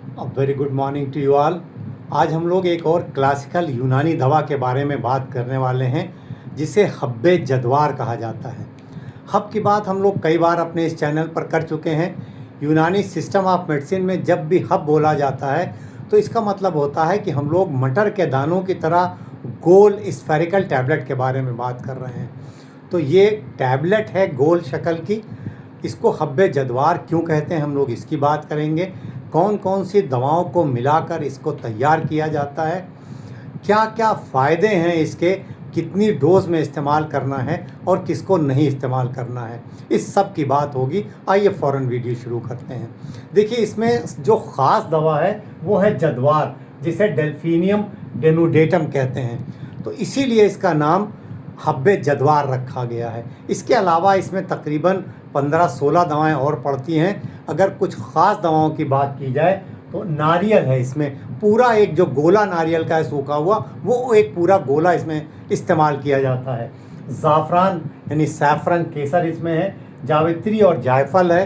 Very good morning to you all. आज हम लोग एक और क्लासिकल यूनानी दवा के बारे में बात करने वाले हैं जिसे हब्बे जद्वार कहा जाता है। हब की बात हम लोग कई बार अपने इस चैनल पर कर चुके हैं। यूनानी सिस्टम ऑफ मेडिसिन में जब भी हब बोला जाता है तो इसका मतलब होता है कि हम लोग मटर के दानों की तरह गोल स्फेरिकल टैबलेट के बारे में बात कर रहे हैं। तो ये टैबलेट है गोल शक्ल की। इसको हब्बे जद्वार क्यों कहते हैं हम लोग इसकी बात करेंगे। कौन कौन सी दवाओं को मिलाकर इसको तैयार किया जाता है, क्या क्या फ़ायदे हैं इसके, कितनी डोज में इस्तेमाल करना है और किसको नहीं इस्तेमाल करना है, इस सब की बात होगी। आइए फ़ौरन वीडियो शुरू करते हैं। देखिए, इसमें जो ख़ास दवा है वो है जद्वार, जिसे डेल्फिनियम डेनुडेटम कहते हैं। तो इसीलिए इसका नाम हब्बे जद्वार रखा गया है। इसके अलावा इसमें तकरीबन 15-16 दवाएं और पड़ती हैं। अगर कुछ ख़ास दवाओं की बात की जाए तो नारियल है इसमें, पूरा एक जो गोला नारियल का है सूखा हुआ, वो एक पूरा गोला इसमें इस्तेमाल किया जाता है। ज़ाफ़रान यानी सैफ़रन केसर इसमें है, जावित्री और जायफल है,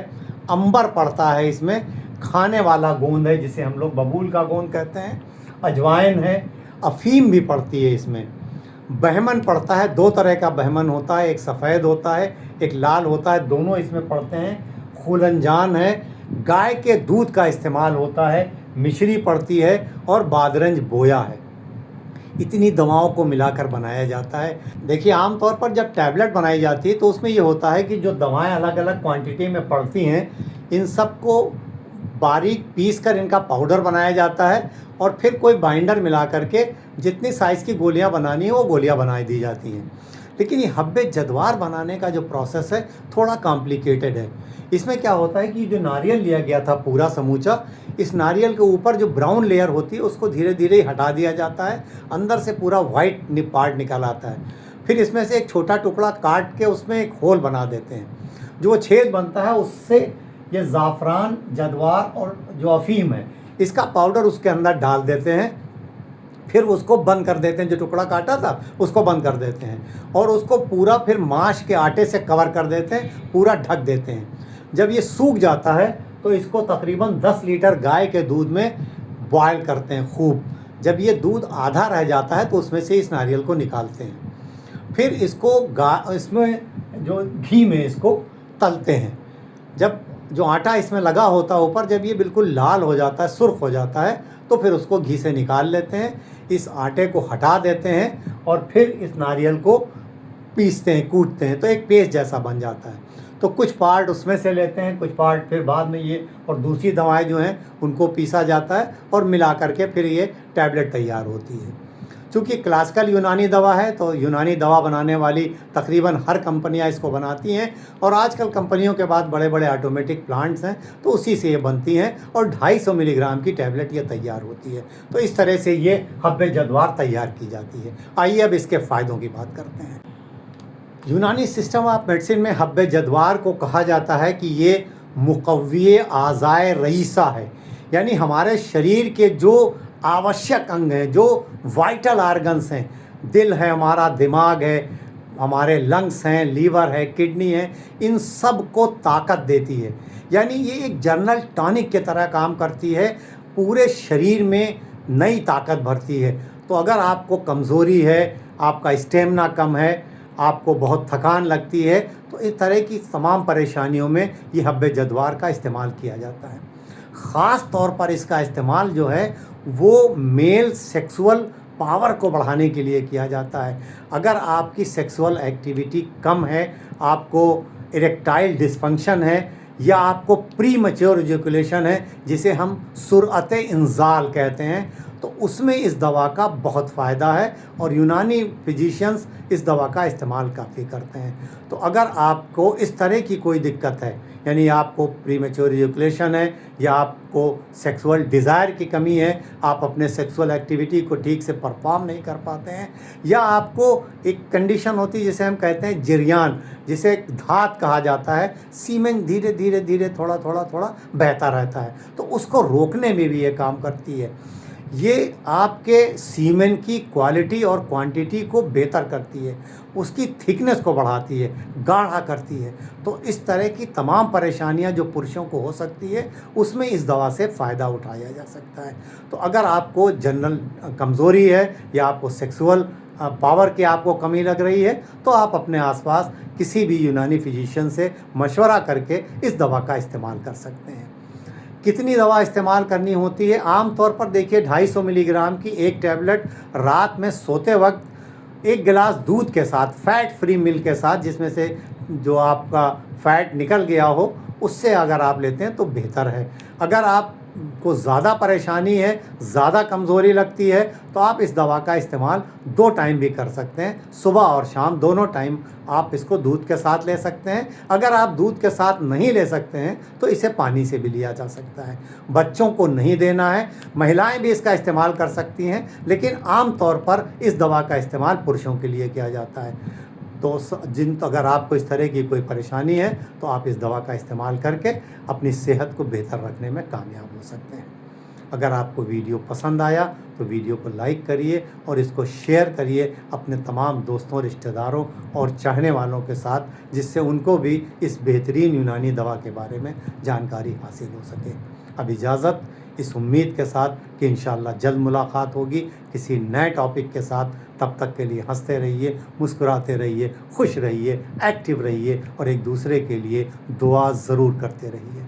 अंबर पड़ता है इसमें, खाने वाला गोंद है जिसे हम लोग बबूल का गोंद कहते हैं, अजवाइन है, अफ़ीम भी पड़ती है इसमें, बहमन पड़ता है। दो तरह का बहमन होता है, एक सफ़ेद होता है, एक लाल होता है, दोनों इसमें पड़ते हैं। खुलंजान है, गाय के दूध का इस्तेमाल होता है, मिश्री पड़ती है और बादरंज बोया है। इतनी दवाओं को मिलाकर बनाया जाता है। देखिए, आमतौर पर जब टैबलेट बनाई जाती है तो उसमें ये होता है कि जो दवाएं अलग अलग क्वांटिटी में पड़ती हैं, इन सबको बारीक पीस कर इनका पाउडर बनाया जाता है और फिर कोई बाइंडर मिला करके जितनी साइज़ की गोलियां बनानी है वो गोलियां बना दी जाती हैं। लेकिन ये हब्बे जद्वार बनाने का जो प्रोसेस है थोड़ा कॉम्प्लिकेटेड है। इसमें क्या होता है कि जो नारियल लिया गया था पूरा समूचा, इस नारियल के ऊपर जो ब्राउन लेयर होती है उसको धीरे धीरे हटा दिया जाता है, अंदर से पूरा वाइट पार्ट निकल आता है। फिर इसमें से एक छोटा टुकड़ा काट के उसमें एक होल बना देते हैं। जो वो छेद बनता है उससे ये ज़ाफ़रान, जद्वार और जो अफ़ीम है इसका पाउडर उसके अंदर डाल देते हैं। फिर उसको बंद कर देते हैं, जो टुकड़ा काटा था उसको बंद कर देते हैं और उसको पूरा फिर माश के आटे से कवर कर देते हैं, पूरा ढक देते हैं। जब ये सूख जाता है तो इसको तकरीबन 10 लीटर गाय के दूध में बॉयल करते हैं खूब। जब ये दूध आधा रह जाता है तो उसमें से इस नारियल को निकालते हैं। फिर इसको इसमें जो घी में इसको तलते हैं। जब जो आटा इसमें लगा होता है ऊपर, जब ये बिल्कुल लाल हो जाता है, सुर्ख हो जाता है, तो फिर उसको घी से निकाल लेते हैं, इस आटे को हटा देते हैं और फिर इस नारियल को पीसते हैं, कूटते हैं, तो एक पेस्ट जैसा बन जाता है। तो कुछ पार्ट उसमें से लेते हैं, कुछ पार्ट फिर बाद में ये और दूसरी दवाएं जो हैं उनको पीसा जाता है और मिला करके फिर ये टैबलेट तैयार होती है। चूँकि क्लासिकल यूनानी दवा है तो यूनानी दवा बनाने वाली तकरीबन हर कंपनियां इसको बनाती हैं और आजकल कंपनियों के बाद बड़े बड़े ऑटोमेटिक प्लांट्स हैं तो उसी से ये बनती हैं और 250 मिलीग्राम की टैबलेट ये तैयार होती है। तो इस तरह से ये हब्बे जद्वार तैयार की जाती है। आइए अब इसके फ़ायदों की बात करते हैं। यूनानी सिस्टम ऑफ मेडिसिन में हब्बे जद्वार को कहा जाता है कि ये मुक़व्वी आज़ाए रईसा है, यानी हमारे शरीर के जो आवश्यक अंग हैं, जो वाइटल आर्गन्स हैं, दिल है हमारा, दिमाग है, हमारे लंग्स हैं, लीवर है, किडनी है, इन सब को ताकत देती है। यानी ये एक जनरल टॉनिक की तरह काम करती है, पूरे शरीर में नई ताकत भरती है। तो अगर आपको कमज़ोरी है, आपका स्टेमिना कम है, आपको बहुत थकान लगती है, तो इस तरह की तमाम परेशानियों में ये हब्बे जद्वार का इस्तेमाल किया जाता है। ख़ास तौर पर इसका इस्तेमाल जो है वो मेल सेक्सुअल पावर को बढ़ाने के लिए किया जाता है। अगर आपकी सेक्सुअल एक्टिविटी कम है, आपको इरेक्टाइल डिसफंक्शन है या आपको प्री मैच्योर इजैकुलेशन है जिसे हम सुरअते इंजाल कहते हैं, तो उसमें इस दवा का बहुत फ़ायदा है और यूनानी फिजिशियंस इस दवा का इस्तेमाल काफ़ी करते हैं। तो अगर आपको इस तरह की कोई दिक्कत है, यानी आपको प्रीमेच्योर इजैकुलेशन है या आपको सेक्सुअल डिज़ायर की कमी है, आप अपने सेक्सुअल एक्टिविटी को ठीक से परफॉर्म नहीं कर पाते हैं, या आपको एक कंडीशन होती है जिसे हम कहते हैं जिरयान, जिसे धात कहा जाता है, सीमेन धीरे धीरे थोड़ा थोड़ा बहता रहता है, तो उसको रोकने में भी ये काम करती है। ये आपके सीमेन की क्वालिटी और क्वांटिटी को बेहतर करती है, उसकी थिकनेस को बढ़ाती है, गाढ़ा करती है। तो इस तरह की तमाम परेशानियां जो पुरुषों को हो सकती है, उसमें इस दवा से फ़ायदा उठाया जा सकता है। तो अगर आपको जनरल कमज़ोरी है या आपको सेक्सुअल पावर की आपको कमी लग रही है, तो आप अपने आसपास किसी भी यूनानी फिजिशियन से मशवरा करके इस दवा का इस्तेमाल कर सकते हैं। कितनी दवा इस्तेमाल करनी होती है? आम तौर पर देखिए 250 मिलीग्राम की एक टैबलेट रात में सोते वक्त एक गिलास दूध के साथ, फैट फ्री मिल्क के साथ, जिसमें से जो आपका फैट निकल गया हो, उससे अगर आप लेते हैं तो बेहतर है। अगर आपको ज़्यादा परेशानी है, ज़्यादा कमज़ोरी लगती है, तो आप इस दवा का इस्तेमाल 2 टाइम भी कर सकते हैं, सुबह और शाम दोनों टाइम आप इसको दूध के साथ ले सकते हैं। अगर आप दूध के साथ नहीं ले सकते हैं तो इसे पानी से भी लिया जा सकता है। बच्चों को नहीं देना है, महिलाएं भी इसका इस्तेमाल कर सकती हैं, लेकिन आम तौर पर इस दवा का इस्तेमाल पुरुषों के लिए किया जाता है। तो अगर आपको इस तरह की कोई परेशानी है, तो आप इस दवा का इस्तेमाल करके अपनी सेहत को बेहतर रखने में कामयाब हो सकते हैं। अगर आपको वीडियो पसंद आया तो वीडियो को लाइक करिए और इसको शेयर करिए अपने तमाम दोस्तों, रिश्तेदारों और चाहने वालों के साथ, जिससे उनको भी इस बेहतरीन यूनानी दवा के बारे में जानकारी हासिल हो सके। अब इजाज़त, इस उम्मीद के साथ कि इंशाअल्लाह जल्द मुलाकात होगी किसी नए टॉपिक के साथ। तब तक के लिए हंसते रहिए, मुस्कुराते रहिए, खुश रहिए, एक्टिव रहिए और एक दूसरे के लिए दुआ ज़रूर करते रहिए।